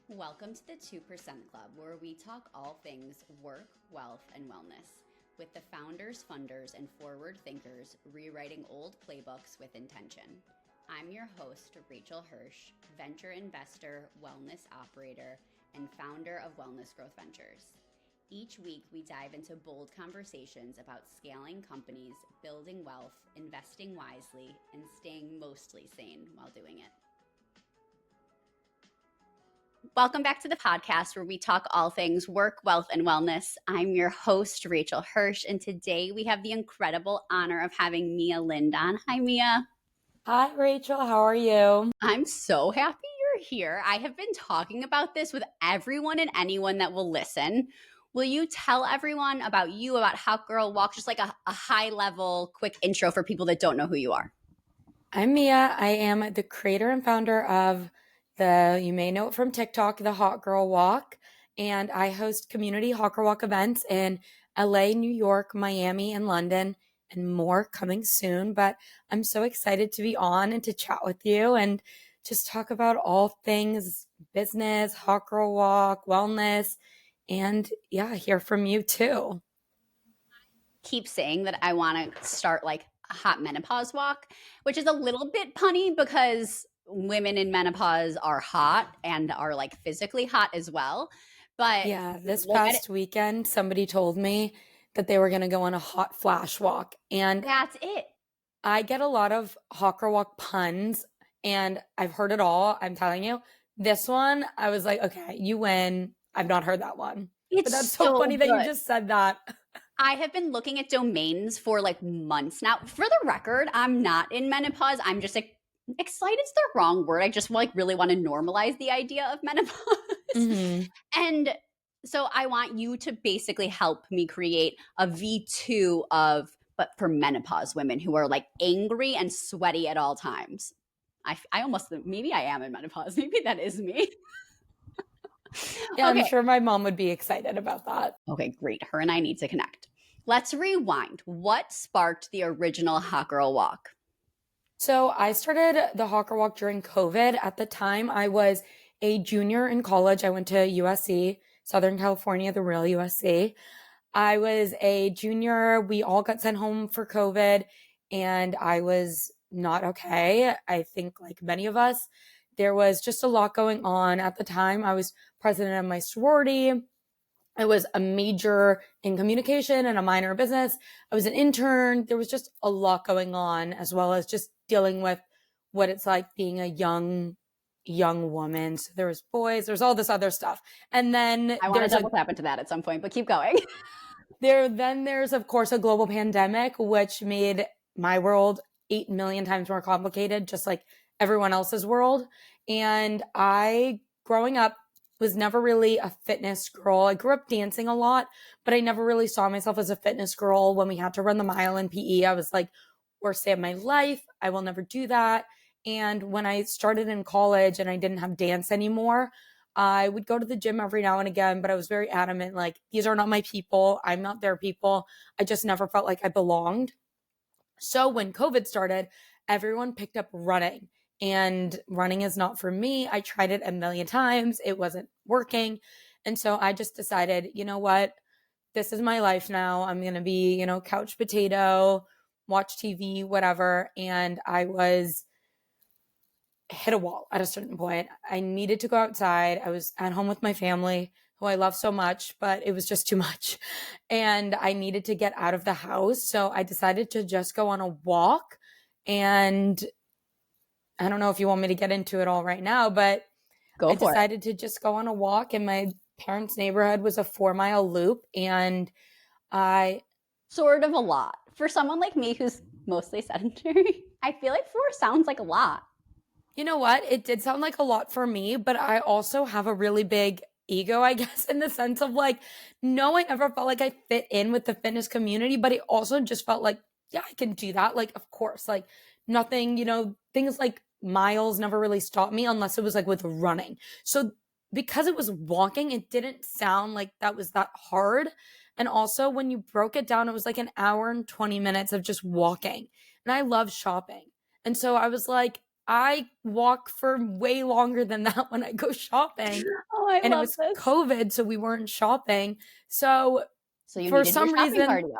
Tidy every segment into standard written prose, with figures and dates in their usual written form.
Welcome to the 2% Club, where we talk all things work, wealth, and wellness with the founders, funders, and forward thinkers rewriting old playbooks with intention. I'm your host, Rachel Hirsch, venture investor, wellness operator, and founder of Wellness Growth Ventures. Each week, we dive into bold conversations about scaling companies, building wealth, investing wisely, and staying mostly sane while doing it. Welcome back to the podcast where we talk all things work, wealth, and wellness. I'm your host, Rachel Hirsch, and today we have the incredible honor of having Mia Lind on. Hi, Mia. Hi, Rachel. How are you? I'm so happy you're here. I have been talking about this with everyone and anyone that will listen. Will you tell everyone about you, about Hot Girl Walk, just like a high-level, quick intro for people that don't know who you are? I'm Mia. I am the creator and founder of you may know it from TikTok, the Hot Girl Walk. And I host community Hot Girl Walk events in LA, New York, Miami, and London, and more coming soon. But I'm so excited to be on and to chat with you and just talk about all things business, Hot Girl Walk, wellness, and hear from you too. Keep saying that I want to start like a hot menopause walk, which is a little bit punny because women in menopause are hot and are like physically hot as well. But yeah, this past weekend, somebody told me that they were going to go on a hot flash walk. And that's it. I get a lot of hot girl walk puns and I've heard it all. I'm telling you, this one, I was like, okay, you win. I've not heard that one. But that's so funny that you just said that. I have been looking at domains for like months now. For the record, I'm not in menopause. I'm just like excited is the wrong word. I just like really want to normalize the idea of menopause. Mm-hmm. And so I want you to basically help me create a V2 of, but for menopause women who are like angry and sweaty at all times. I almost, maybe I am in menopause. Maybe that is me. Yeah, okay. I'm sure my mom would be excited about that. Okay, great. Her and I need to connect. Let's rewind. What sparked the original Hot Girl Walk? So I started the Hot Girl Walk during COVID. At the time, I was a junior in college. I went to USC, Southern California, the real USC. I was a junior. We all got sent home for COVID and I was not okay. I think like many of us, there was just a lot going on at the time. I was president of my sorority. I was a major in communication and a minor in business. I was an intern. There was just a lot going on, as well as just dealing with what it's like being a young woman. So there was boys, there's all this other stuff. And then I want to double tap into that at some point, but keep going. There's of course a global pandemic, which made my world 8 million times more complicated, just like everyone else's world. And I, growing up, was never really a fitness girl. I grew up dancing a lot, but I never really saw myself as a fitness girl. When we had to run the mile in PE, I was like, worst day of my life. I will never do that. And when I started in college and I didn't have dance anymore, I would go to the gym every now and again, but I was very adamant, like, these are not my people. I'm not their people. I just never felt like I belonged. So when COVID started, everyone picked up running. And running is not for me. I tried it a million times. It wasn't working. And so I just decided, you know what? This is my life now. I'm going to be, couch potato, watch TV, whatever. And I was hit a wall at a certain point. I needed to go outside. I was at home with my family, who I love so much, but it was just too much. And I needed to get out of the house. So I decided to just go on a walk. And I don't know if you want me to get into it all right now, but I decided to just go on a walk, and my parents' neighborhood was a 4-mile loop. And I sort of a lot for someone like me who's mostly sedentary. I feel like 4 sounds like a lot. You know what? It did sound like a lot for me, but I also have a really big ego, I guess, in the sense of like, no, I ever felt like I fit in with the fitness community, but it also just felt like, yeah, I can do that. Like, of course, like nothing, things like miles never really stopped me unless it was like with running. So because it was walking, it didn't sound like that was that hard. And also when you broke it down, it was like an hour and 20 minutes of just walking. And I love shopping. And so I was like, I walk for way longer than that when I go shopping. I and it love was this. COVID, so we weren't shopping. So you for needed some your shopping reason, cardio.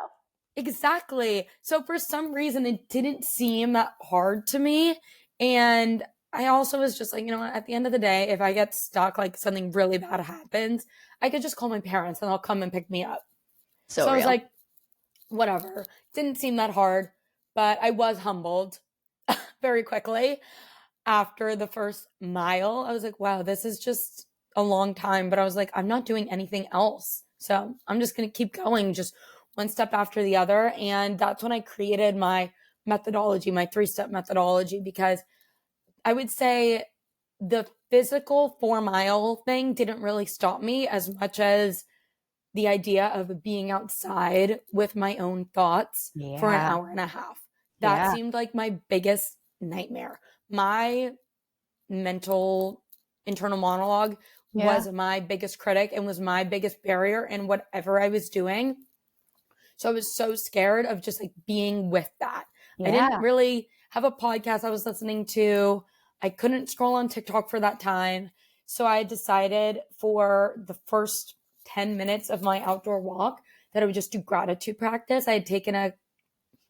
exactly. So for some reason, it didn't seem that hard to me. And I also was just like, you know what, at the end of the day, if I get stuck, like something really bad happens, I could just call my parents and they'll come and pick me up. So I was like, whatever. Didn't seem that hard, but I was humbled very quickly after the first mile. I was like, wow, this is just a long time. But I was like, I'm not doing anything else. So I'm just going to keep going, just one step after the other. And that's when I created my methodology, my 3-step methodology, because I would say the physical 4-mile thing didn't really stop me as much as the idea of being outside with my own thoughts for an hour and a half. That seemed like my biggest nightmare. My mental internal monologue was my biggest critic and was my biggest barrier in whatever I was doing. So I was so scared of just like being with that. I didn't really have a podcast I was listening to. I couldn't scroll on TikTok for that time. So I decided for the first 10 minutes of my outdoor walk that I would just do gratitude practice. I'd taken a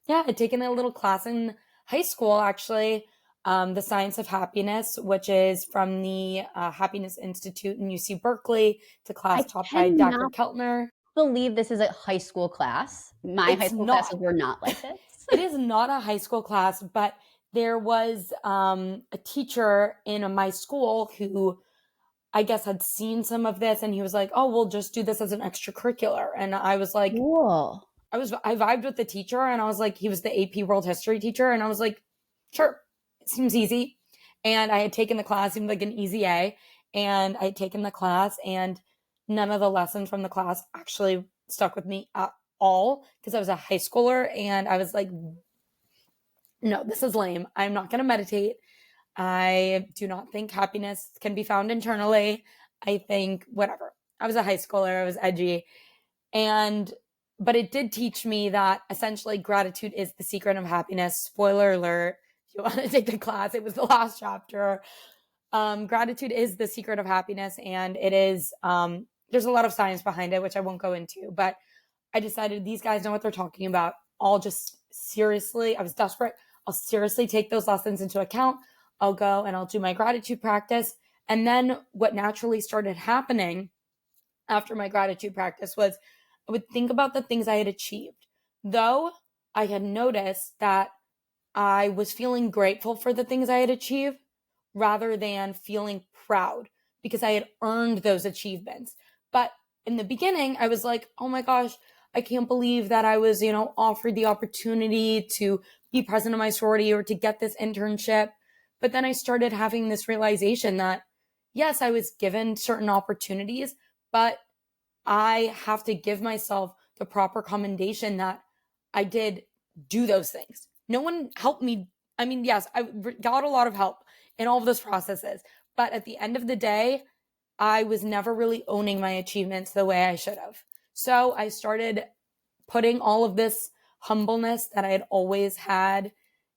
little class in high school, actually, the Science of Happiness, which is from the Happiness Institute in UC Berkeley. It's a class taught by Dr. Keltner. Believe this is a high school class. My high school classes were not like this. It is not a high school class, but there was a teacher in my school who I guess had seen some of this, and he was like, oh, we'll just do this as an extracurricular. And I was like, cool. I vibed with the teacher, and I was like, he was the AP World History teacher. And I was like, sure, it seems easy. And I had taken the class, seemed like an easy A. And I had taken the class, and none of the lessons from the class actually stuck with me at all because I was a high schooler. And I was like, no, this is lame. I'm not going to meditate. I do not think happiness can be found internally. I think whatever. I was a high schooler. I was edgy. But it did teach me that essentially gratitude is the secret of happiness. Spoiler alert. If you want to take the class, it was the last chapter. Gratitude is the secret of happiness. And it is, there's a lot of science behind it, which I won't go into. But I decided these guys know what they're talking about. I was desperate. I'll seriously take those lessons into account. I'll go and I'll do my gratitude practice. And then what naturally started happening after my gratitude practice was I would think about the things I had achieved. Though I had noticed that I was feeling grateful for the things I had achieved rather than feeling proud because I had earned those achievements. But in the beginning, I was like, oh my gosh, I can't believe that I was, offered the opportunity to be president of my sorority or to get this internship. But then I started having this realization that, yes, I was given certain opportunities, but I have to give myself the proper commendation that I did do those things. No one helped me. I mean, yes, I got a lot of help in all of those processes. But at the end of the day, I was never really owning my achievements the way I should have. So I started putting all of this humbleness that I had always had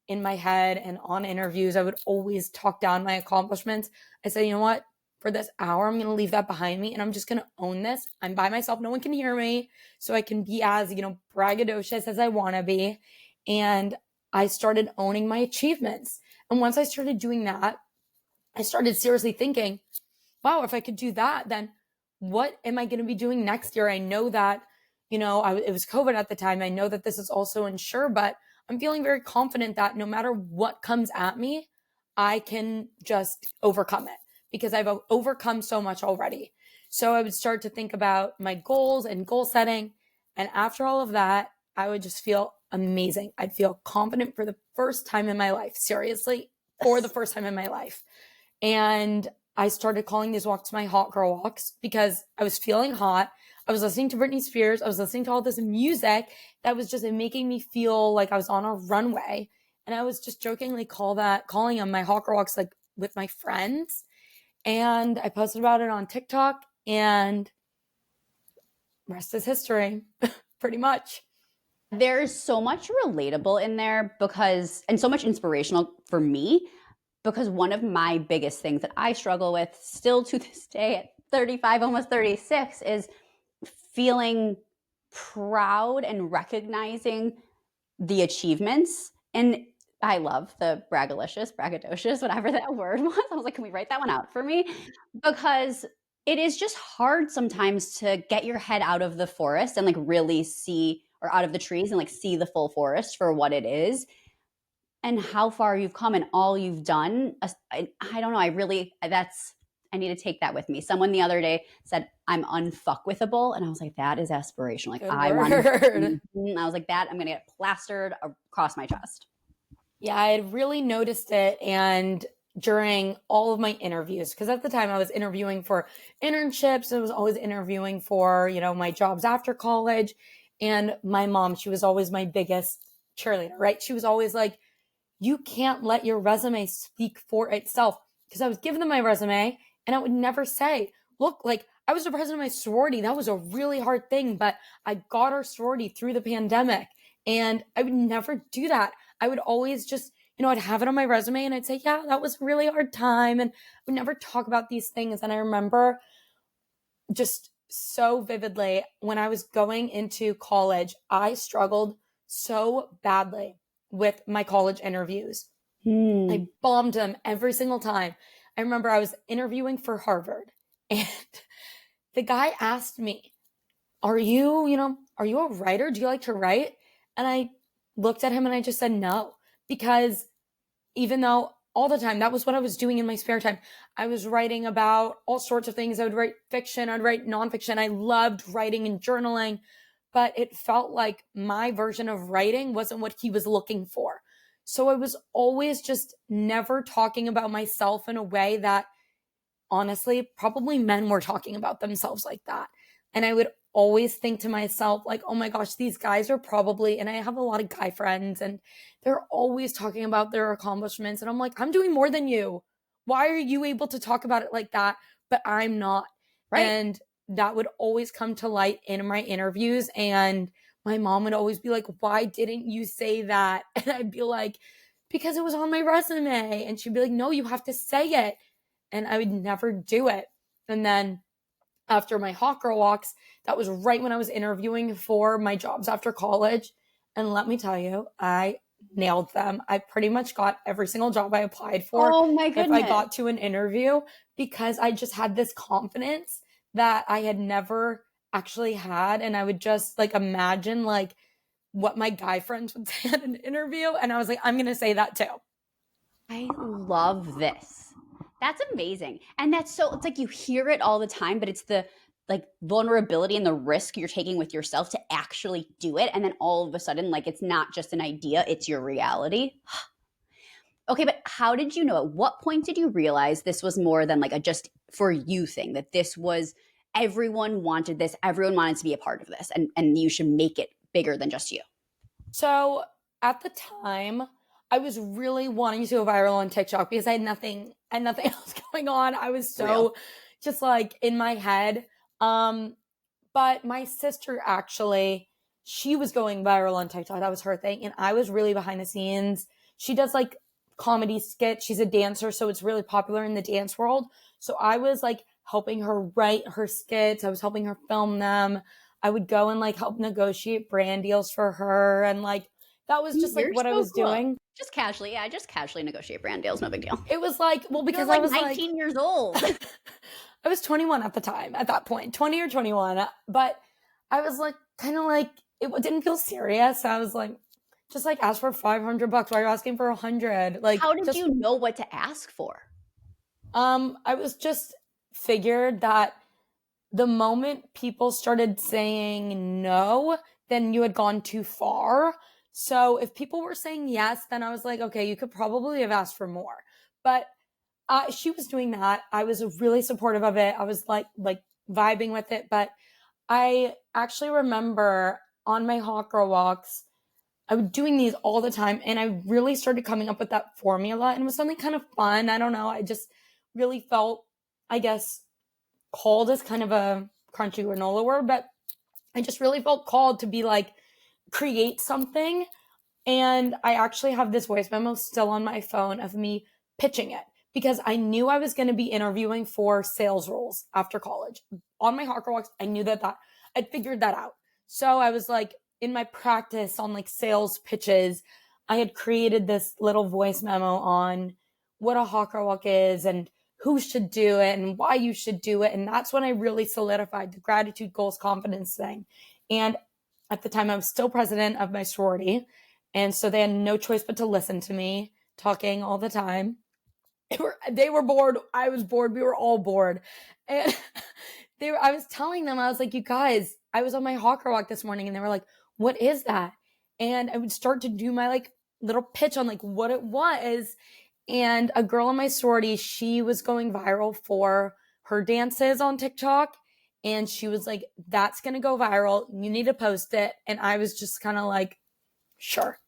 in my head, and on interviews, I would always talk down my accomplishments. I said, you know what? For this hour, I'm going to leave that behind me and I'm just going to own this. I'm by myself. No one can hear me. So I can be as, braggadocious as I want to be. And I started owning my achievements. And once I started doing that, I started seriously thinking, wow, if I could do that, then what am I going to be doing next year? I know that, it was COVID at the time. I know that this is also unsure, but I'm feeling very confident that no matter what comes at me, I can just overcome it because I've overcome so much already. So I would start to think about my goals and goal setting. And after all of that, I would just feel amazing. I'd feel confident for the first time in my life, seriously, for the first time in my life. And I started calling these walks my hot girl walks because I was feeling hot. I was listening to Britney Spears. I was listening to all this music that was just making me feel like I was on a runway. And I was just jokingly calling them my hot girl walks, like with my friends. And I posted about it on TikTok, and rest is history, pretty much. There's so much relatable in there and so much inspirational for me, because one of my biggest things that I struggle with still to this day at 35, almost 36, is feeling proud and recognizing the achievements. And I love the braggadocious, whatever that word was. I was like, can we write that one out for me? Because it is just hard sometimes to get your head out of the forest and like really see, or out of the trees and like see the full forest for what it is and how far you've come and all you've done. I don't know. I need to take that with me. Someone the other day said, I'm unfuckwithable. And I was like, that is aspirational. Like, Good I want word. I was like, that I'm going to get plastered across my chest. Yeah, I had really noticed it. And during all of my interviews, because at the time I was interviewing for internships, I was always interviewing for, you know, my jobs after college. And my mom, she was always my biggest cheerleader, right? She was always like, you can't let your resume speak for itself. Because I was giving them my resume and I would never say, look, like I was the president of my sorority. That was a really hard thing, but I got our sorority through the pandemic. And I would never do that. I would always just, you know, I'd have it on my resume and I'd say, yeah, that was a really hard time. And I would never talk about these things. And I remember just so vividly when I was going into college, I struggled so badly with my college interviews. I bombed them every single time. I remember I was interviewing for Harvard and the guy asked me, are you a writer? Do you like to write? And I looked at him and I just said no, because even though all the time that was what I was doing in my spare time, I was writing about all sorts of things. I would write fiction, I'd write nonfiction. I loved writing and journaling, but it felt like my version of writing wasn't what he was looking for. So I was always just never talking about myself in a way that honestly, probably men were talking about themselves like that. And I would always think to myself, like, oh my gosh, these guys are probably, and I have a lot of guy friends, and they're always talking about their accomplishments. And I'm like, I'm doing more than you. Why are you able to talk about it like that? But I'm not. Right. And that would always come to light in my interviews. And my mom would always be like, why didn't you say that? And I'd be like, because it was on my resume. And she'd be like, no, you have to say it. And I would never do it. And then after my hot girl walks, that was right when I was interviewing for my jobs after college. And let me tell you, I nailed them. I pretty much got every single job I applied for. Oh my goodness. If I got to an interview, because I just had this confidence that I had never actually had. And I would just like imagine like what my guy friends would say at an interview. And I was like, I'm going to say that too. I love this. That's amazing. And that's so, it's like you hear it all the time, but it's the like vulnerability and the risk you're taking with yourself to actually do it. And then all of a sudden, like it's not just an idea, it's your reality. Okay, but how did you know? At what point did you realize this was more than like a just for you thing, that this was everyone wanted this, everyone wanted to be a part of this, and you should make it bigger than just you? So at the time, I was really wanting to go viral on TikTok because I had nothing else going on. I was so just like in my head. But my sister actually, she was going viral on TikTok. That was her thing. And I was really behind the scenes. She does like comedy skits. She's a dancer, so it's really popular in the dance world. So I was like helping her write her skits. I was helping her film them. I would go and like help negotiate brand deals for her. And like, that was just like what I was doing. Just casually. Yeah, just casually negotiate brand deals. No big deal. It was like, well, because You're I was 19 years old. I was 21 at the time, at that point, 20 or 21. But I was like, kind of like, it didn't feel serious. I was like, just like ask for $500. Why are you asking for 100? Like, how did you know what to ask for? I was just figured that the moment people started saying no, then you had gone too far. So if people were saying yes, then I was like, okay, you could probably have asked for more. But she was doing that. I was really supportive of it. I was like vibing with it. But I actually remember on my hot girl walks, I was doing these all the time. And I really started coming up with that formula. And it was something kind of fun. I don't know. I just really felt, I guess, called is kind of a crunchy granola word, but I just really felt called to be like, create something. And I actually have this voice memo still on my phone of me pitching it because I knew I was going to be interviewing for sales roles after college. On my Hawker Walks, I knew that I'd figured that out. So I was like, in my practice on like sales pitches, I had created this little voice memo on what a Hawker Walk is and who should do it and why you should do it. And that's when I really solidified the gratitude, goals, confidence thing. And at the time, I was still president of my sorority. And so they had no choice but to listen to me talking all the time. They were bored. I was bored. We were all bored. And I was telling them, I was like, you guys, I was on my Hawker Walk this morning and they were like, what is that? And I would start to do my like little pitch on like what it was. And a girl in my sorority, she was going viral for her dances on TikTok. And she was like, that's going to go viral. You need to post it. And I was just kind of like, sure.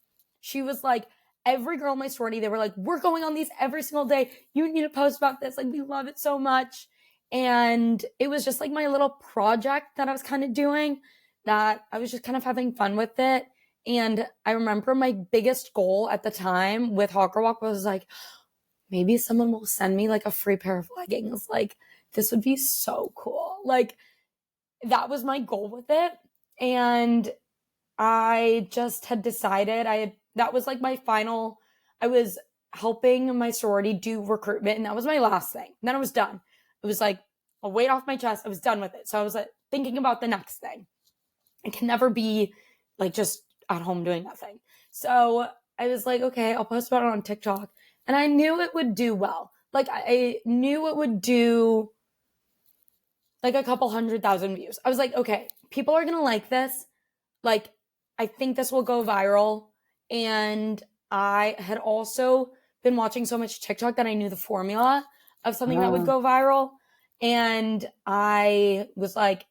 She was like, every girl in my sorority, they were like, we're going on these every single day. You need to post about this. Like, we love it so much. And it was just like my little project that I was kind of doing, that I was just kind of having fun with it. And I remember my biggest goal at the time with Hawker Walk was like, maybe someone will send me like a free pair of leggings. Like, this would be so cool. Like, that was my goal with it. And I just had decided that was like my final, I was helping my sorority do recruitment, and that was my last thing. And then I was done. It was like a weight off my chest. I was done with it. So I was like thinking about the next thing. I can never be like just at home doing nothing. So I was like, okay, I'll post about it on TikTok. And I knew it would do well. Like, I knew it would do like a couple 100,000 views. I was like, okay, people are going to like this. Like, I think this will go viral. And I had also been watching so much TikTok that I knew the formula of something that would go viral. And I was like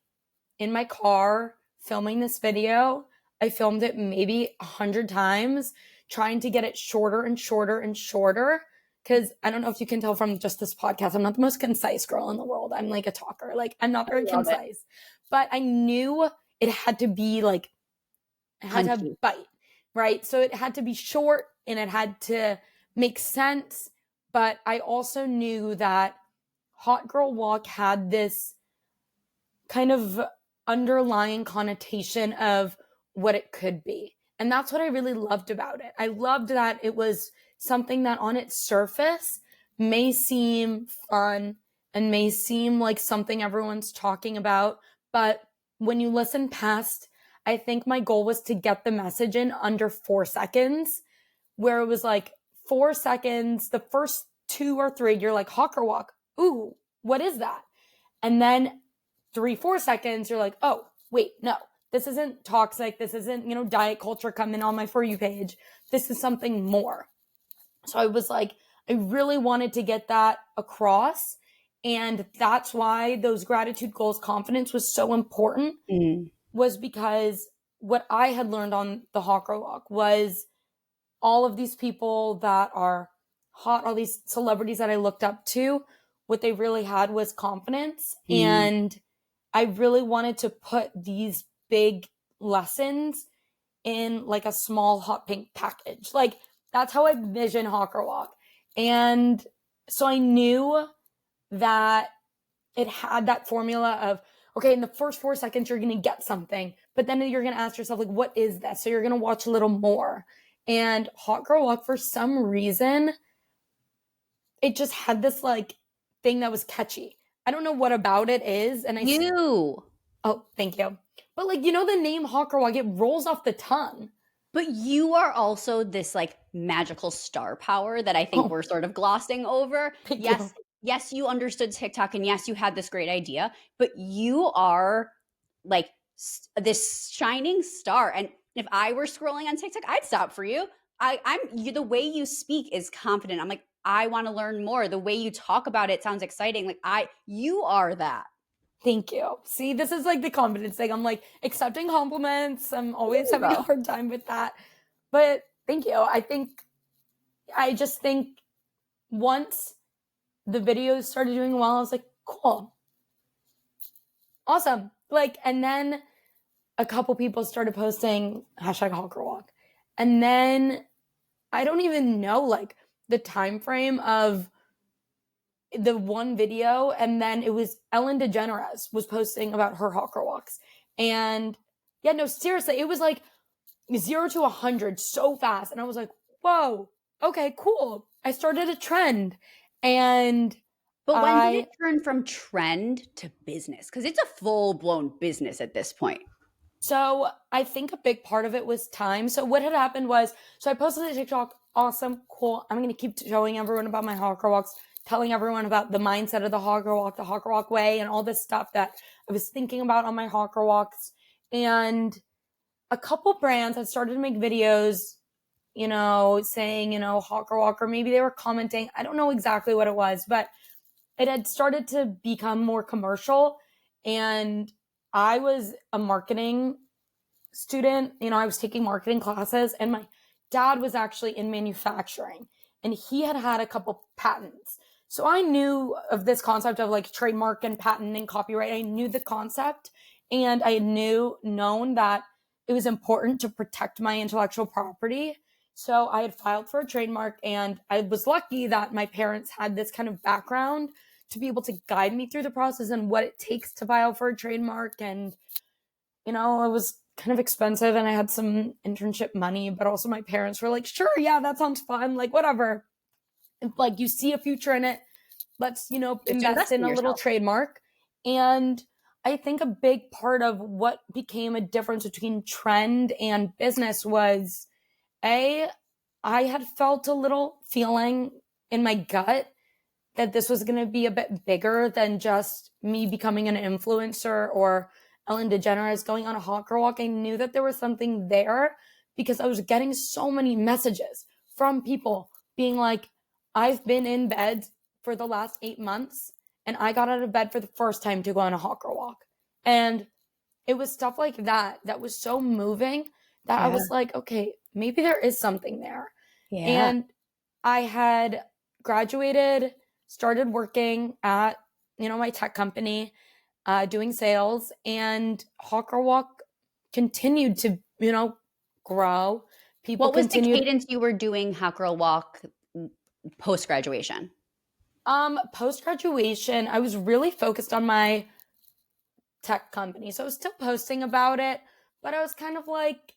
in my car filming this video. I filmed it maybe 100 times, trying to get it shorter and shorter and shorter. Because I don't know if you can tell from just this podcast, I'm not the most concise girl in the world. I'm like a talker. Like, I'm not very concise. But I knew it had to be like, it had to bite, right? So it had to be short and it had to make sense. But I also knew that Hot Girl Walk had this kind of underlying connotation of what it could be. And that's what I really loved about it. I loved that it was something that on its surface may seem fun and may seem like something everyone's talking about. But when you listen past, I think my goal was to get the message in under 4 seconds, where it was like 4 seconds, the first 2 or 3, you're like, Hawker Walk. Ooh, what is that? And then 3-4 seconds, you're like, oh, wait, no, this isn't toxic. This isn't, diet culture coming on my For You page. This is something more. So I was like, I really wanted to get that across. And that's why those gratitude, goals, confidence was so important, was because what I had learned on the Hawker Walk was all of these people that are hot, all these celebrities that I looked up to, what they really had was confidence. And I really wanted to put these big lessons in like a small hot pink package. Like, that's how I envision Hawker Walk. And so I knew that it had that formula of, okay, in the first 4 seconds, you're going to get something, but then you're going to ask yourself, like, what is this? So you're going to watch a little more. And Hot Girl Walk, for some reason, it just had this like thing that was catchy. I don't know what about it is. And oh, thank you. But like, the name Hawker Walk, it rolls off the tongue. But you are also this like magical star power that I think we're sort of glossing over. Yes, you understood TikTok, and yes, you had this great idea, but you are like this shining star. And if I were scrolling on TikTok, I'd stop for you. The way you speak is confident. I'm like, I want to learn more. The way you talk about it sounds exciting. Like, you are that. Thank you. See, this is like the confidence thing. I'm like accepting compliments. I'm always having a hard time with that. But thank you. I just think once the videos started doing well, I was like, cool. Awesome. Like, and then a couple people started posting #Hawker Walk. And then I don't even know like the time frame of the one video, and then it was Ellen DeGeneres was posting about her hot girl walks. And yeah, no, seriously, it was like 0 to 100 so fast. And I was like, whoa, okay, cool. I started a trend. And But when did it turn from trend to business? Because it's a full-blown business at this point. So I think a big part of it was time. So what had happened was, so I posted a TikTok, awesome, cool. I'm going to keep showing everyone about my hot girl walks, telling everyone about the mindset of the hot girl walk, the hot girl walk way, and all this stuff that I was thinking about on my hot girl walks. And a couple brands had started to make videos, you know, saying, you know, hot girl walk, or maybe they were commenting. I don't know exactly what it was, but it had started to become more commercial. And I was a marketing student, you know, I was taking marketing classes, and my dad was actually in manufacturing, and he had had a couple patents. So I knew of this concept of like trademark and patent and copyright. I knew the concept, and I had known that it was important to protect my intellectual property. So I had filed for a trademark, and I was lucky that my parents had this kind of background to be able to guide me through the process and what it takes to file for a trademark. And, you know, it was kind of expensive, and I had some internship money, but also my parents were like, sure, yeah, that sounds fun. Like, whatever. If, like, you see a future in it, let's, you know, invest in a little trademark. And I think a big part of what became a difference between trend and business was, I had felt a little feeling in my gut that this was going to be a bit bigger than just me becoming an influencer or Ellen DeGeneres going on a hot girl walk. I knew that there was something there because I was getting so many messages from people being like, I've been in bed for the last 8 months, and I got out of bed for the first time to go on a hot girl walk. And it was stuff like that that was so moving that I was like, okay, maybe there is something there. Yeah. And I had graduated, started working at, you know, my tech company, doing sales, and hot girl walk continued to, you know, grow. People what was the cadence you were doing hot girl walk post-graduation? Post-graduation, I was really focused on my tech company. So I was still posting about it, but I was kind of like,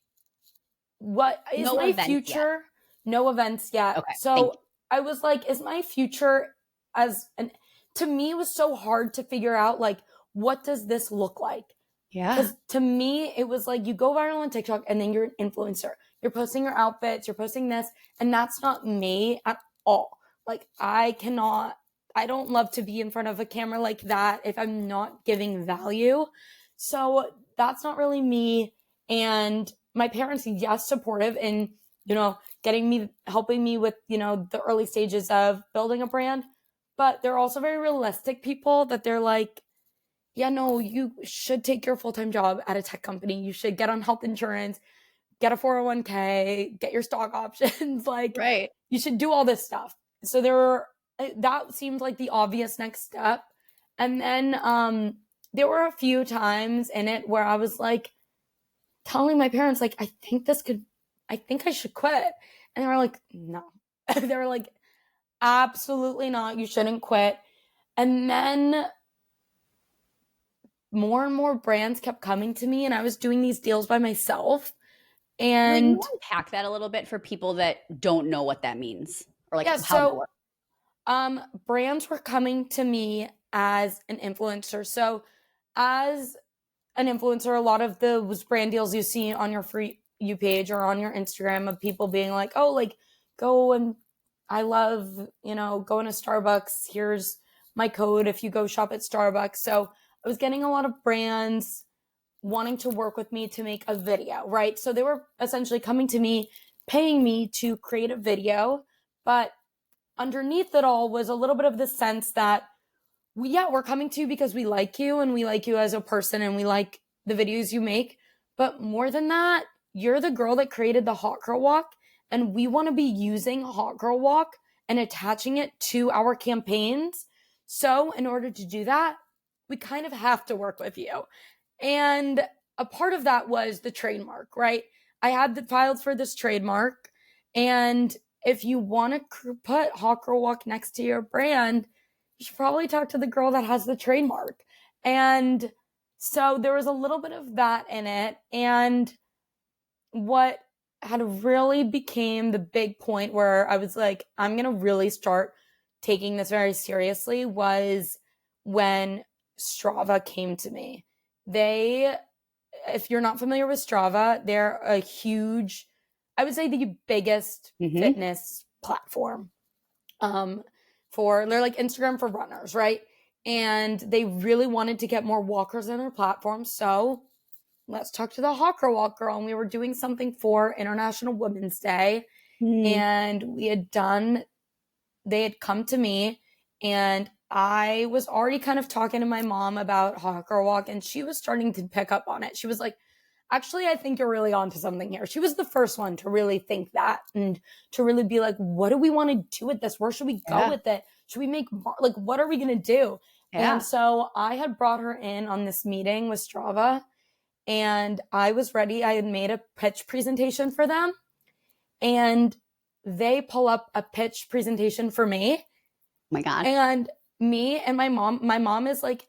what is my future? No events yet. Okay, so I was like, is my future as an, to me, it was so hard to figure out, like, what does this look like? Yeah. Because to me, it was like, you go viral on TikTok and then you're an influencer. You're posting your outfits, you're posting this, and that's not me at all. Like, I don't love to be in front of a camera like that if I'm not giving value. So that's not really me. And my parents, yes, supportive in, you know, helping me with, you know, the early stages of building a brand. But they're also very realistic people that they're like, yeah, no, you should take your full-time job at a tech company. You should get on health insurance, get a 401k, get your stock options. Like, right. You should do all this stuff. So that seemed like the obvious next step. And then there were a few times in it where I was like, telling my parents, like, I think I should quit. And they were like, no. They were like, absolutely not. You shouldn't quit. And then more and more brands kept coming to me, and I was doing these deals by myself. And can you unpack that a little bit for people that don't know what that means, or like how it works? Brands were coming to me as an influencer. So as an influencer, a lot of those brand deals you see on your For You page or on your Instagram of people being like, oh, like, go and I love, you know, going to Starbucks. Here's my code if you go shop at Starbucks. So I was getting a lot of brands wanting to work with me to make a video, right? So they were essentially coming to me, paying me to create a video. But underneath it all was a little bit of the sense that, we're coming to you because we like you, and we like you as a person, and we like the videos you make. But more than that, you're the girl that created the hot girl walk, and we want to be using hot girl walk and attaching it to our campaigns. So in order to do that, we kind of have to work with you. And a part of that was the trademark, right? I had filed for this trademark, and if you want to put hot girl walk next to your brand, you should probably talk to the girl that has the trademark. And so there was a little bit of that in it. And what had really became the big point where I was like, I'm going to really start taking this very seriously was when Strava came to me. If you're not familiar with Strava, they're a huge, I would say the biggest fitness platform. They're like Instagram for runners, right? And they really wanted to get more walkers in their platform. So let's talk to the Hawker Walk girl. And we were doing something for International Women's Day. And they had come to me, and I was already kind of talking to my mom about Hawker Walk, and she was starting to pick up on it. She was like, actually, I think you're really onto something here. She was the first one to really think that and to really be like, what do we want to do with this? Where should we go with it? Should we make, like, what are we going to do? Yeah. And so I had brought her in on this meeting with Strava, and I was ready. I had made a pitch presentation for them, and they pull up a pitch presentation for me. Oh my God. And me and my mom is like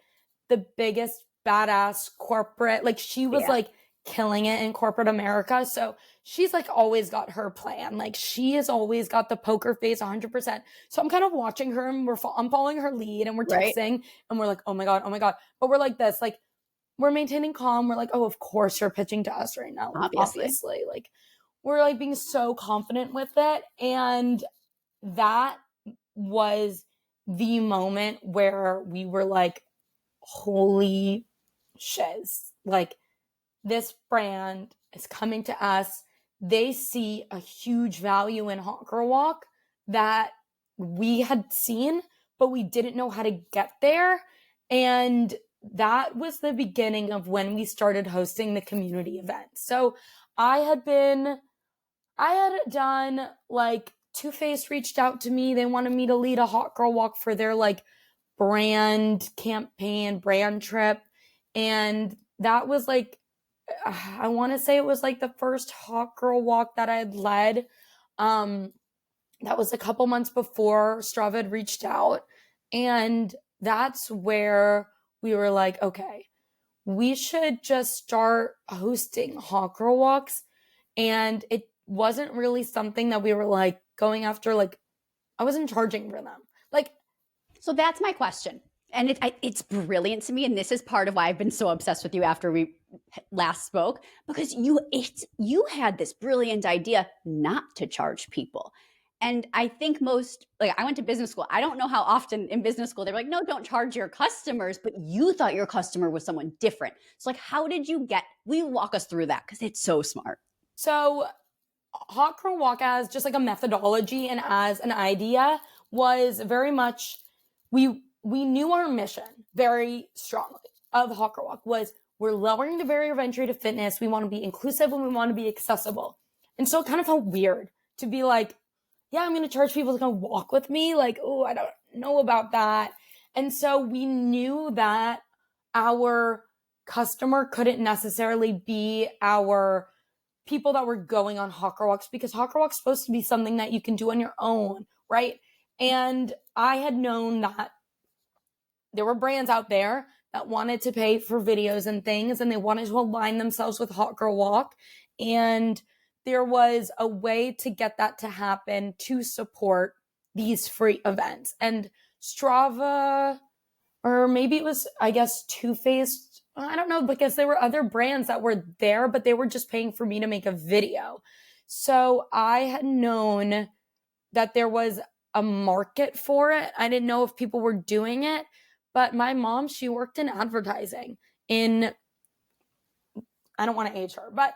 the biggest badass corporate, like she was like killing it in corporate America. So she's like always got her plan. Like she has always got the poker face 100%. So I'm kind of watching her, and I'm following her lead, and we're texting, and we're like, oh my God. But we're like this, like we're maintaining calm. We're like, oh, of course you're pitching to us right now. Like, obviously. Like we're like being so confident with it. And that was the moment where we were like, holy shiz, like this brand is coming to us. They see a huge value in Hawker Walk that we had seen, but we didn't know how to get there. And that was the beginning of when we started hosting the community events. So I had done like Too Faced reached out to me. They wanted me to lead a Hot Girl Walk for their like brand campaign, brand trip. And that was like, I want to say it was like the first Hot Girl Walk that I had led. That was a couple months before Strava had reached out. And that's where we were like, okay, we should just start hosting Hot Girl Walks. And it wasn't really something that we were like going after. Like I wasn't charging for them. Like, so that's my question. And it's brilliant to me. And this is part of why I've been so obsessed with you after we last spoke, because you had this brilliant idea not to charge people. And I think I went to business school. I don't know how often in business school they're like, no, don't charge your customers, but you thought your customer was someone different. So like, how did you will you walk us through that? Because it's so smart. So Hot Girl Walk as just like a methodology and as an idea was very much, we knew our mission very strongly of Hot Girl Walk was we're lowering the barrier of entry to fitness. We want to be inclusive and we want to be accessible. And so it kind of felt weird to be like, yeah, I'm going to charge people to come walk with me. Like, oh, I don't know about that. And so we knew that our customer couldn't necessarily be our people that were going on Hot Girl Walks, because Hot Girl Walk's supposed to be something that you can do on your own, right? And I had known that there were brands out there that wanted to pay for videos and things, and they wanted to align themselves with Hot Girl Walk. And there was a way to get that to happen to support these free events. And Strava, or maybe it was, I guess, Too Faced, I don't know, because there were other brands that were there, but they were just paying for me to make a video. So I had known that there was a market for it. I didn't know if people were doing it, but my mom, she worked in advertising I don't want to age her, but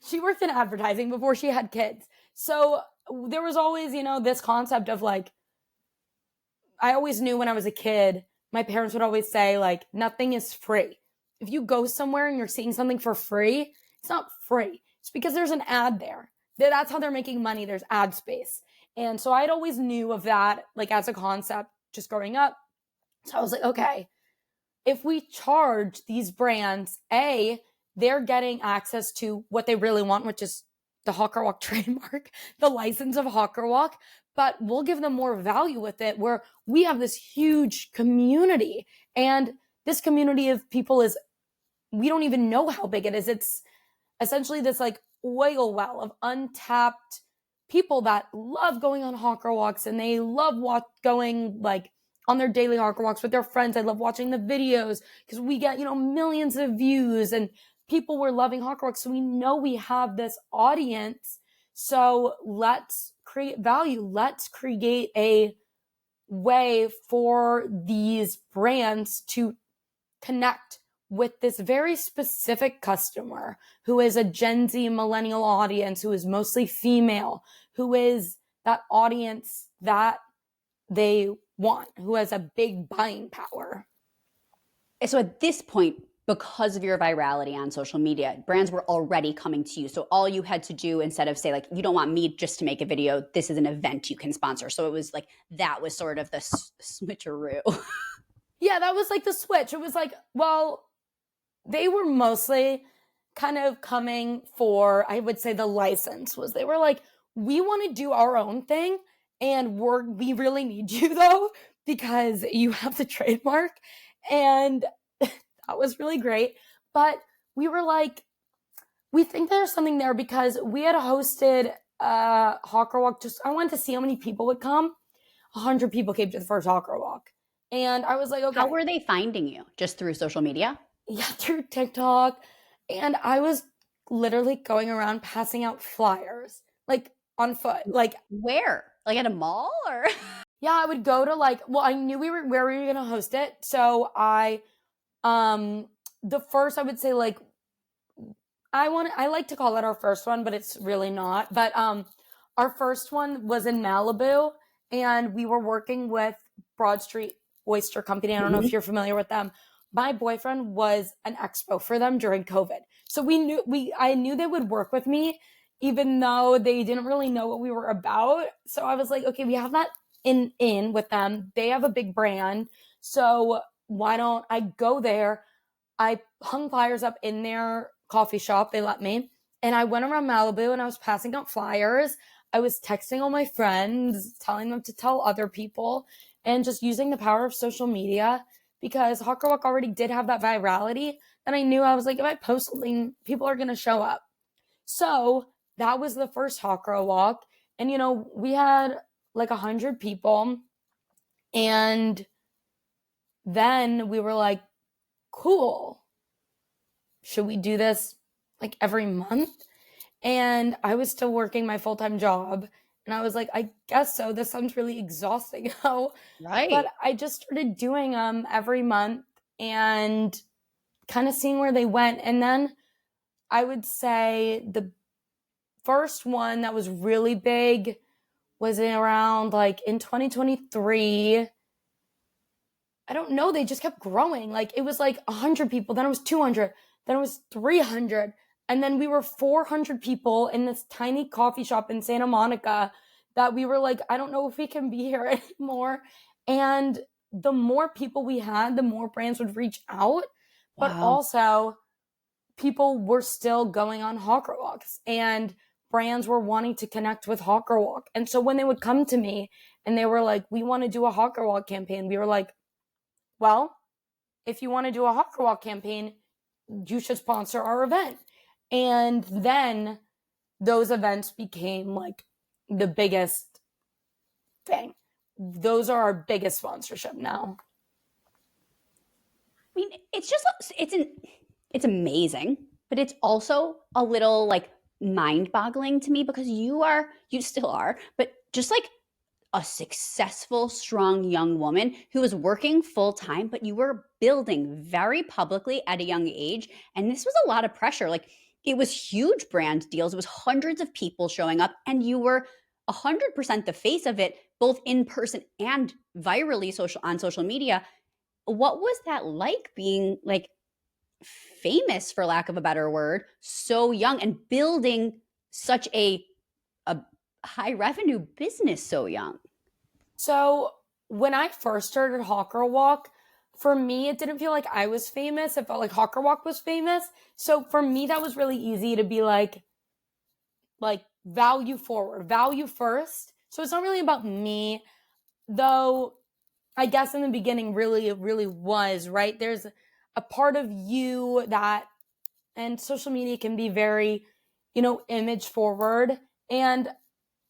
she worked in advertising before she had kids. So there was always, this concept of like, I always knew when I was a kid, my parents would always say like, nothing is free. If you go somewhere and you're seeing something for free, it's not free. It's because there's an ad there. That's how they're making money. There's ad space. And so I'd always knew of that, like as a concept, just growing up. So I was like, okay, if we charge these brands, they're getting access to what they really want, which is the Hawk Girl Walk trademark, the license of Hawk Girl Walk, but we'll give them more value with it where we have this huge community. And this community of people is, we don't even know how big it is. It's essentially this like oil well of untapped people that love going on Hawk Girl Walks, and they love going like on their daily Hawk Girl Walks with their friends. I love watching the videos because we get, millions of views, and people were loving Hawk Girl Walks. So we know we have this audience. So let's create value. Let's create a way for these brands to connect with this very specific customer who is a Gen Z millennial audience, who is mostly female, who is that audience that they want, who has a big buying power. So at this point, because of your virality on social media, brands were already coming to you. So all you had to do, instead of say like, you don't want me just to make a video, this is an event you can sponsor. So it was like, that was sort of the switcheroo. Yeah, that was like the switch. It was like, well, they were mostly kind of coming for, I would say the license was, they were like, we want to do our own thing, and we really need you though, because you have the trademark. And that was really great. But we were like, we think there's something there, because we had hosted Hawk Girl Walk. I wanted to see how many people would come. 100 people came to the first Hawk Girl Walk. And I was like, okay. How were they finding you? Just through social media? Yeah, through TikTok. And I was literally going around passing out flyers, like on foot. Like, where? Like at a mall or? Yeah, I would go to I knew where we were going to host it. So the first, I would say I like to call it our first one, but it's really not. But our first one was in Malibu, and we were working with Broad Street Oyster Company. I don't know if you're familiar with them. My boyfriend was an expo for them during COVID. So I knew they would work with me, even though they didn't really know what we were about. So I was like, okay, we have that in with them. They have a big brand. So why don't I go there? I hung flyers up in their coffee shop. They let me. And I went around Malibu and I was passing out flyers. I was texting all my friends, telling them to tell other people, and just using the power of social media, because Hawk Girl Walk already did have that virality. And I knew, I was like, if I post something, people are going to show up. So that was the first Hawk Girl Walk. And, we had like 100 people. And then we were like, cool. Should we do this like every month? And I was still working my full-time job. And I was like, I guess so. This sounds really exhausting. Right. But I just started doing them every month and kind of seeing where they went. And then I would say the first one that was really big was around in 2023. I don't know. They just kept growing. It was 100 people. Then it was 200. Then it was 300. And then we were 400 people in this tiny coffee shop in Santa Monica that we were like, I don't know if we can be here anymore. And the more people we had, the more brands would reach out. But also, people were still going on Hawk Girl Walks, and brands were wanting to connect with Hawk Girl Walk. And so when they would come to me and they were like, we want to do a Hawk Girl Walk campaign, we were like, well, if you want to do a Hawk Girl Walk campaign, you should sponsor our event. And then those events became the biggest thing. Those are our biggest sponsorship now. I mean, it's amazing, but it's also a little mind-boggling to me, because you still are, but just a successful, strong young woman who was working full time, but you were building very publicly at a young age. And this was a lot of pressure. It was huge brand deals. It was hundreds of people showing up, and you were 100% the face of it, both in person and virally on social media. What was that like, being famous, for lack of a better word, so young, and building such a high revenue business so young? So when I first started Hawk Girl Walk, for me, it didn't feel like I was famous. It felt like Hawk Girl Walk was famous. So for me, that was really easy to be like, like value forward, value first. So it's not really about me, though I guess in the beginning really it really was, right? There's a part of you that, and social media can be very, image forward. And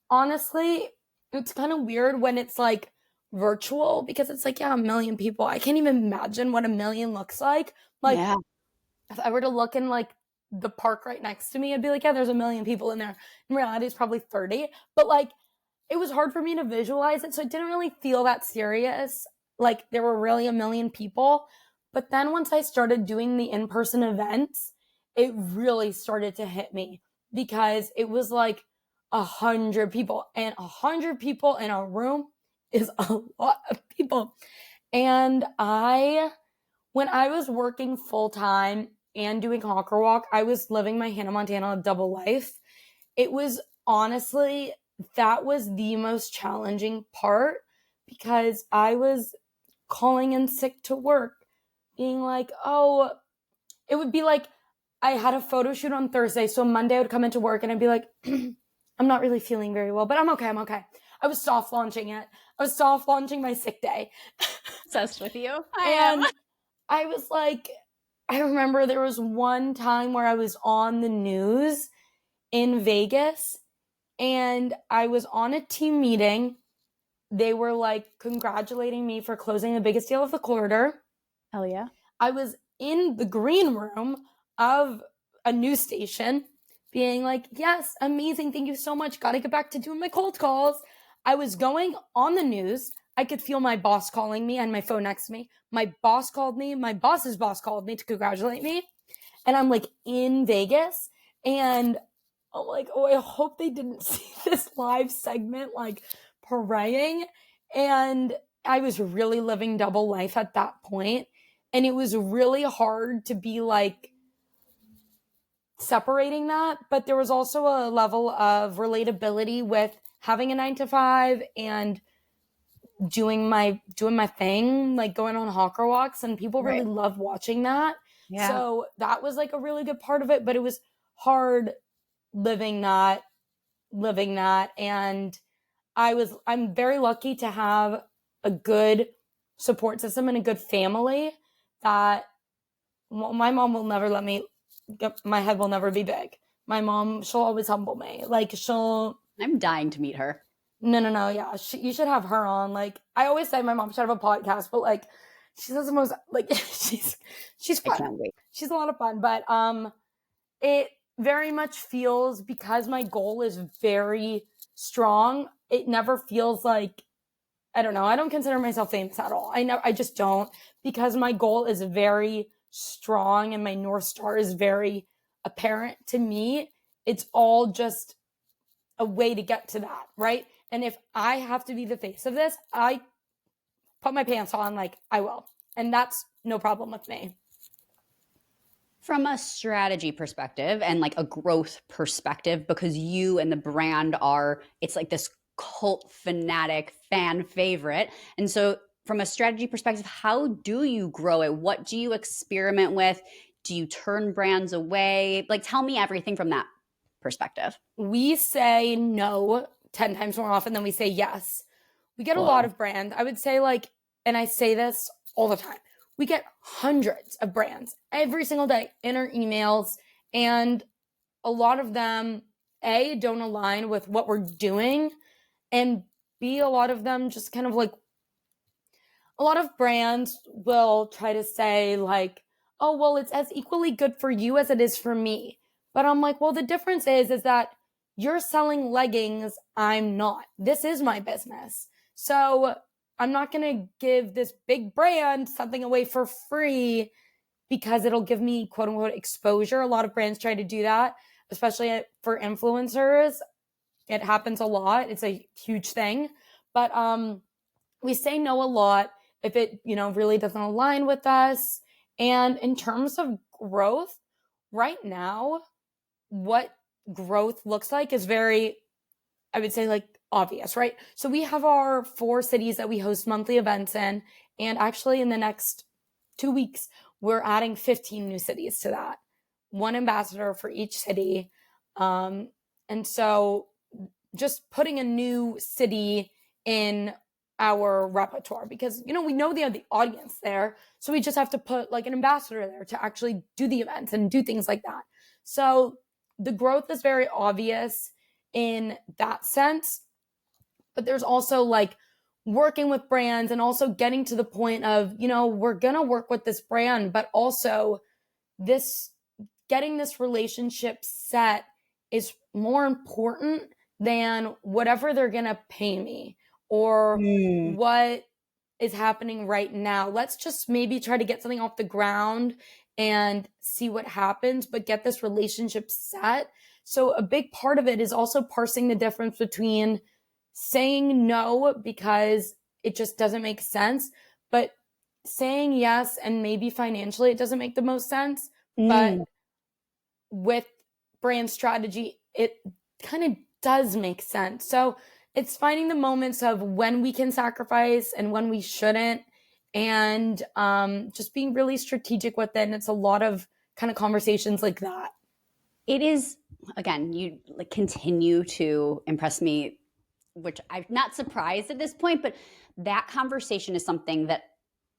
honestly, it's kind of weird when it's like virtual, because it's like, yeah, a million people. I can't even imagine what a million looks like. Like, Yeah. if I were to look in like the park right next to me, I'd be like, yeah, there's a million people in there. In reality, it's probably 30. But like, it was hard for me to visualize it. So it didn't really feel that serious. Like there were really a million people. But then once I started doing the in-person events, it really started to hit me, because it was like 100 people, and 100 people in a room is a lot of people. And when I was working full time and doing Hawker Walk, I was living my Hannah Montana double life. It was honestly, that was the most challenging part, because I was calling in sick to work, being like, oh, it would be like I had a photo shoot on Thursday. So Monday I would come into work and I'd be like, I'm not really feeling very well, but I'm okay. I'm okay. I was soft launching it. I was soft launching my sick day. Obsessed with you. And I was like, I remember there was one time where I was on the news in Vegas, and I was on a team meeting. They were like congratulating me for closing the biggest deal of the quarter. Hell yeah. I was in the green room of a news station being like, yes, amazing. Thank you so much. Got to get back to doing my cold calls. I was going on the news. I could feel my boss calling me and my phone next to me. My boss called me. My boss's boss called me to congratulate me. And I'm like in Vegas, and I'm like, oh, I hope they didn't see this live segment, like praying. And I was really living double life at that point. And it was really hard to be like separating that. But there was also a level of relatability with having a 9 to 5 and doing my thing, like going on Hawker Walks, and people really love watching that. Yeah. So that was like a really good part of it, but it was hard living that. And I'm very lucky to have a good support system and a good family that my mom will never let me my head will never be big. My mom, she'll always humble me. Like I'm dying to meet her. No. Yeah. You should have her on. Like, I always say my mom should have a podcast, but like, she does the most, like, she's fun. I can't wait. She's a lot of fun, but, it very much feels, because my goal is very strong, it never feels like, I don't know. I don't consider myself famous at all. I just don't, because my goal is very strong and my North Star is very apparent to me. It's all just a way to get to that, right? And if I have to be the face of this, I put my pants on, like I will. And that's no problem with me. From a strategy perspective and like a growth perspective, because you and the brand it's like this cult fanatic fan favorite. And so from a strategy perspective, how do you grow it? What do you experiment with? Do you turn brands away? Like, tell me everything from that perspective. We say no 10 times more often than we say yes. We get a lot of brands. I would say, like, and I say this all the time, we get hundreds of brands every single day in our emails. And a lot of them, A, don't align with what we're doing. And B, a lot of them just kind of like, a lot of brands will try to say like, oh, well, it's as equally good for you as it is for me. But I'm like, well, the difference is that you're selling leggings. I'm not. This is my business. So I'm not going to give this big brand something away for free because it'll give me quote unquote exposure. A lot of brands try to do that, especially for influencers. It happens a lot. It's a huge thing. But we say no a lot if it, really doesn't align with us. And in terms of growth, right now, what growth looks like is very, I would say, like obvious, right? So we have our 4 cities that we host monthly events in. And actually in the next 2 weeks, we're adding 15 new cities to that. 1 ambassador for each city. And so just putting a new city in our repertoire, because we know they have the audience there, so we just have to put like an ambassador there to actually do the events and do things like that. So the growth is very obvious in that sense, but there's also like working with brands and also getting to the point of, we're gonna work with this brand, but also this getting this relationship set is more important than whatever they're gonna pay me or what is happening right now. Let's just maybe try to get something off the ground and see what happens, but get this relationship set. So a big part of it is also parsing the difference between saying no because it just doesn't make sense, but saying yes and maybe financially it doesn't make the most sense, but with brand strategy, it kind of does make sense. So it's finding the moments of when we can sacrifice and when we shouldn't, and just being really strategic with it. And it's a lot of kind of conversations like that. It is, again, you like continue to impress me, which I'm not surprised at this point, but that conversation is something that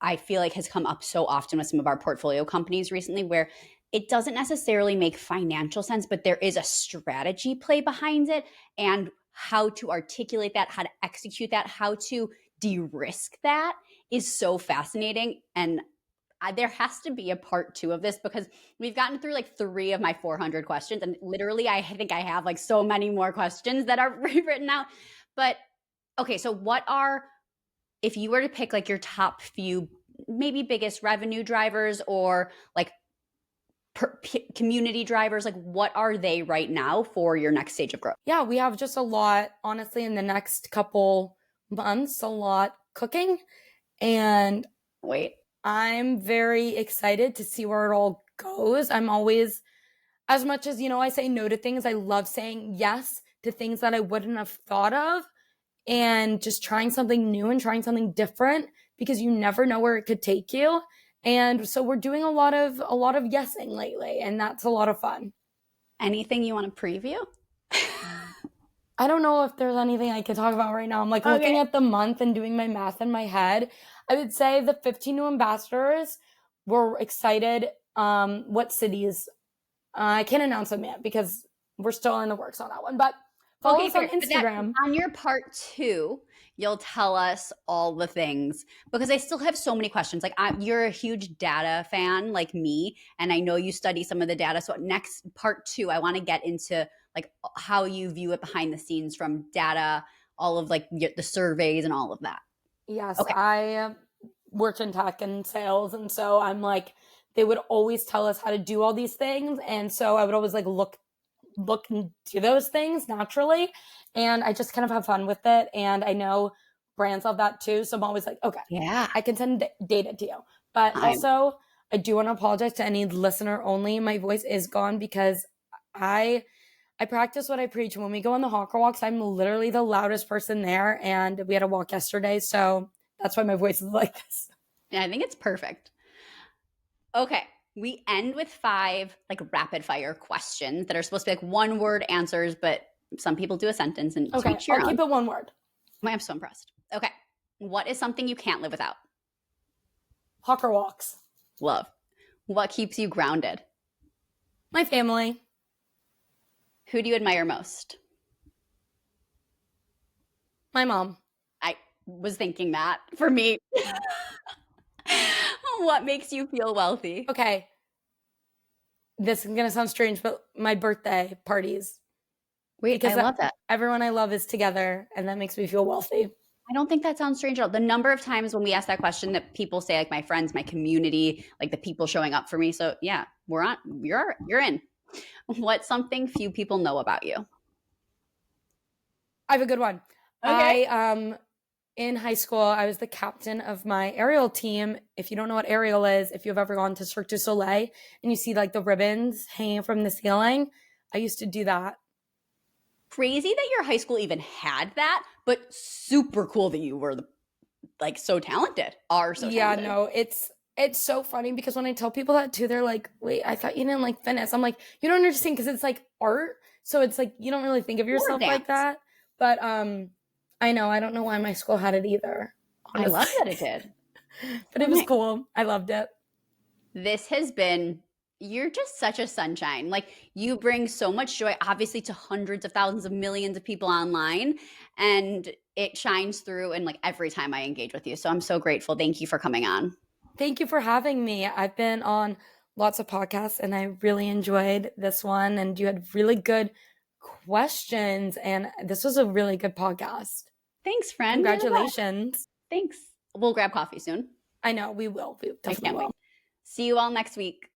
I feel like has come up so often with some of our portfolio companies recently, where it doesn't necessarily make financial sense, but there is a strategy play behind it, and how to articulate that, how to execute that, how to de-risk that is so fascinating. And there has to be a part 2 of this, because we've gotten through like 3 of my 400 questions, and literally I think I have like so many more questions that are written out. But okay, so if you were to pick like your top few, maybe biggest revenue drivers or like community drivers, like what are they right now for your next stage of growth? Yeah, we have just a lot, honestly, in the next couple months, a lot cooking. And I'm very excited to see where it all goes. I'm always, as much as, I say no to things, I love saying yes to things that I wouldn't have thought of, and just trying something new and trying something different, because you never know where it could take you. And so we're doing a lot of yesing lately, and that's a lot of fun. Anything you want to preview? I don't know if there's anything I could talk about right now. I'm like looking at the month and doing my math in my head. I would say the 15 new ambassadors, we're excited. What cities? I can't announce them yet because we're still in the works on that one. But follow us on Instagram. On your part 2, you'll tell us all the things, because I still have so many questions. Like you're a huge data fan like me, and I know you study some of the data. So next part 2, I want to get into like how you view it behind the scenes from data, all of like the surveys and all of that. Yes, okay. I worked in tech and sales, and so I'm like, they would always tell us how to do all these things, and so I would always like look into those things naturally, and I just kind of have fun with it. And I know brands love that too, so I'm always like, okay, yeah, I can send data to you. But also, I do want to apologize to any listener only. My voice is gone because I practice what I preach. When we go on the Hawker walks, I'm literally the loudest person there, and we had a walk yesterday, so that's why my voice is like this. Yeah, I think it's perfect. Okay. We end with 5 like rapid fire questions that are supposed to be like 1-word answers, but some people do a sentence, and okay, I'll keep it 1 word. I'm so impressed. Okay. What is something you can't live without? Hawker walks. Love. What keeps you grounded? My family. Who do you admire most? My mom. I was thinking that for me. What makes you feel wealthy? Okay. This is going to sound strange, but my birthday parties. Because I love that. Everyone I love is together, and that makes me feel wealthy. I don't think that sounds strange at all. The number of times when we ask that question that people say, like my friends, my community, like the people showing up for me. So yeah, we're on. You're in. What's something few people know about you? I have a good one. Okay. In high school, I was the captain of my aerial team. If you don't know what aerial is, if you've ever gone to Cirque du Soleil and you see like the ribbons hanging from the ceiling, I used to do that. Crazy that your high school even had that, but super cool that you were so talented. Yeah, no, it's so funny because when I tell people that too, they're like, wait, I thought you didn't like fitness. I'm like, you don't understand, because it's like art. So it's like you don't really think of yourself like that. But I know. I don't know why my school had it either. Honestly. I love that it did. But it was cool. I loved it. This has been, you're just such a sunshine. Like, you bring so much joy, obviously, to hundreds of thousands of millions of people online. And it shines through in like every time I engage with you. So I'm so grateful. Thank you for coming on. Thank you for having me. I've been on lots of podcasts and I really enjoyed this one. And you had really good questions. And this was a really good podcast. Thanks, friend. Congratulations. Thanks. We'll grab coffee soon. I know. We will. We definitely will. See you all next week.